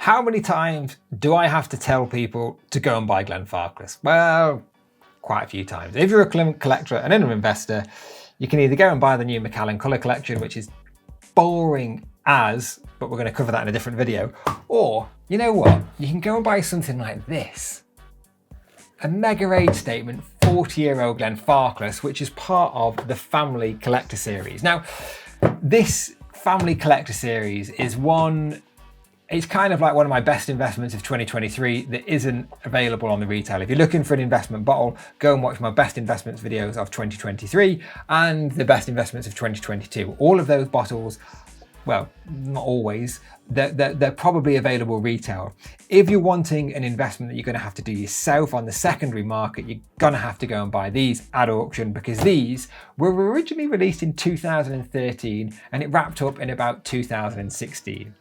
How many times do I have to tell people to go and buy Glenfarclas? Well, quite a few times. If you're a collector and an investor, you can either go and buy the new Macallan colour collection, which is boring as, but we're going to cover that in a different video. Or, you know what? You can go and buy something like this. A mega age statement 40-year-old Glenfarclas, which is part of the Family Collector Series. Now, this Family Collector Series is it's kind of like one of my best investments of 2023 that isn't available on the retail. If you're looking for an investment bottle, go and watch my best investments videos of 2023 and the best investments of 2022. All of those bottles, well, not always, they're probably available retail. If you're wanting an investment that you're going to have to do yourself on the secondary market, you're going to have to go and buy these at auction, because these were originally released in 2013 and it wrapped up in about 2016.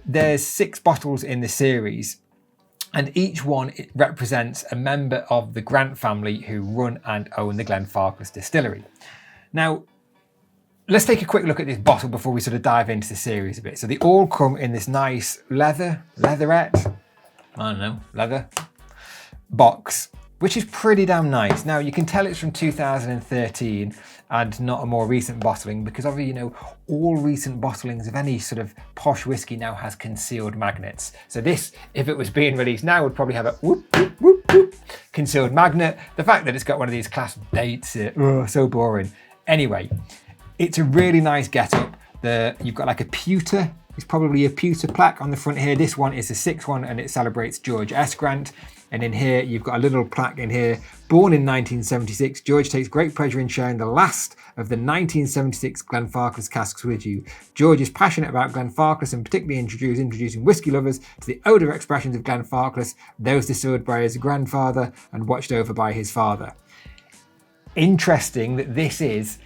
There's 6 bottles in the series, and each one represents a member of the Grant family who run and own the Glenfarclas distillery. Now, let's take a quick look at this bottle before we sort of dive into the series a bit. So they all come in this nice leather box, which is pretty damn nice. Now, you can tell it's from 2013 and not a more recent bottling, because obviously, you know, all recent bottlings of any sort of posh whiskey now has concealed magnets. So this, if it was being released now, would probably have a whoop, whoop, whoop, whoop, concealed magnet. The fact that it's got one of these class dates, so boring. Anyway, it's a really nice get-up. You've got like a pewter, it's probably a pewter plaque on the front here. This one is the 6th one and it celebrates George S. Grant. And in here, you've got a little plaque in here. Born in 1976, George takes great pleasure in sharing the last of the 1976 Glenfarclas casks with you. George is passionate about Glenfarclas and particularly introducing whiskey lovers to the odour expressions of Glenfarclas, those distilled by his grandfather and watched over by his father. Interesting that this is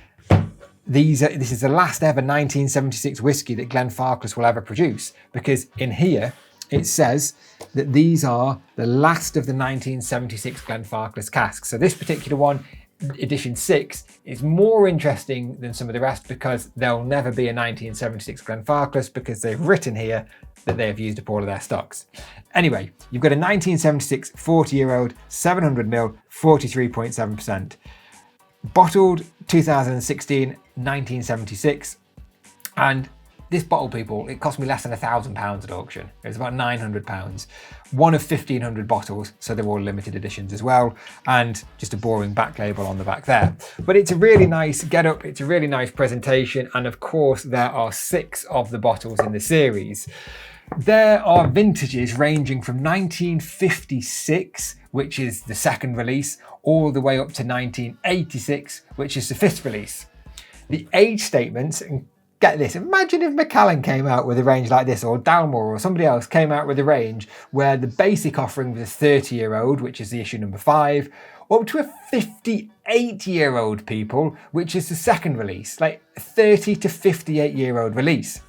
the last ever 1976 whiskey that Glenfarclas will ever produce, because in here, it says that these are the last of the 1976 Glenfarclas casks. So this particular one, edition 6, is more interesting than some of the rest because there'll never be a 1976 Glenfarclas, because they've written here that they have used up all of their stocks. Anyway, you've got a 1976 40-year-old 700ml 43.7%. Bottled 2016, 1976. And this bottle, people, it cost me less than £1,000 at auction. It was about £900. One of 1,500 bottles, so they're all limited editions as well, and just a boring back label on the back there. But it's a really nice get-up, it's a really nice presentation, and of course there are 6 of the bottles in the series. There are vintages ranging from 1956, which is the 2nd release, all the way up to 1986, which is the 5th release. The age statements, and get this, imagine if Macallan came out with a range like this, or Dalmore or somebody else came out with a range where the basic offering was a 30-year-old, which is the issue number 5, up to a 58-year-old, people, which is the 2nd release, like a 30 to 58-year-old release.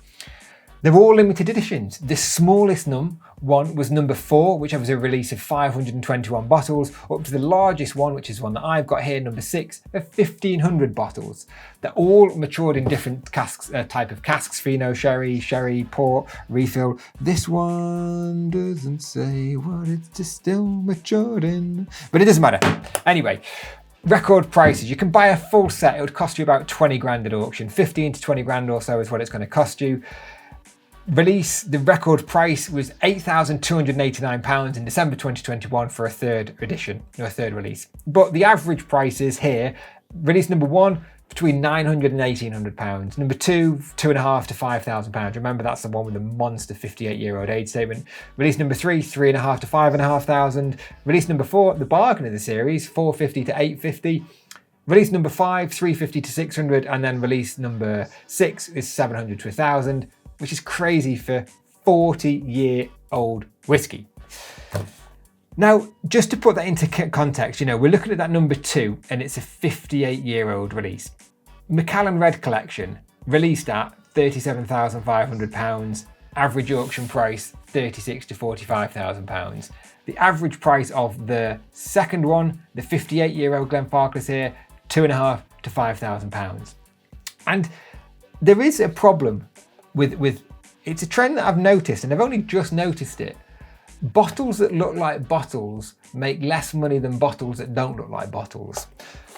They're all limited editions. The smallest one was number 4, which was a release of 521 bottles, up to the largest one, which is one that I've got here, number 6, of 1,500 bottles. They're all matured in different casks, type of casks: Fino, sherry, port, refill. This one doesn't say what it's still matured in, but it doesn't matter. Anyway, record prices. You can buy a full set. It would cost you about 20 grand at auction. 15 to 20 grand or so is what it's going to cost you. Release, the record price was £8,289 in December 2021 for a 3rd edition, or a 3rd release. But the average prices here, release number 1, between £900 and £1,800. Number 2, £2,500 to £5,000. Remember, that's the one with the monster 58-year-old age statement. Release number 3, £3,500 to £5,500. Release number 4, the bargain of the series, £450 to £850. Release number 5, £350 to £600. And then release number 6 is £700 to £1,000. Which is crazy for 40-year-old whiskey. Now, just to put that into context, you know, we're looking at that number 2, and it's a 58-year-old release. Macallan Red Collection, released at £37,500, average auction price £36,000 to £45,000. The average price of the 2nd one, the 58-year-old Glenfarclas here, £2,500 to £5,000. And there is a problem with it's a trend that I've noticed, and I've only just noticed it. Bottles that look like bottles make less money than bottles that don't look like bottles.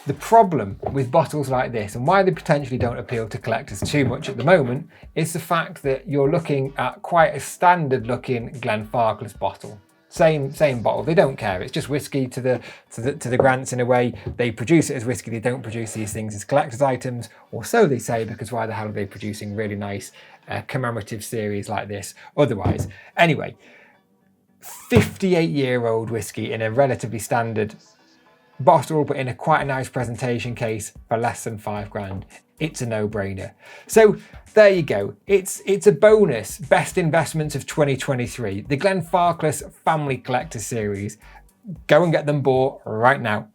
The problem with bottles like this, and why they potentially don't appeal to collectors too much at the moment, is the fact that you're looking at quite a standard looking Glenfarclas bottle. Same bottle, they don't care. It's just whiskey to the Grants in a way. They produce it as whiskey, they don't produce these things as collector's items, or so they say, because why the hell are they producing really nice commemorative series like this otherwise? Anyway, 58-year-old whiskey in a relatively standard bottle, but in a quite a nice presentation case for less than £5 grand. It's a no-brainer. So there you go. It's a bonus best investments of 2023, the Glenfarclas Family Collector Series. Go and get them bought right now.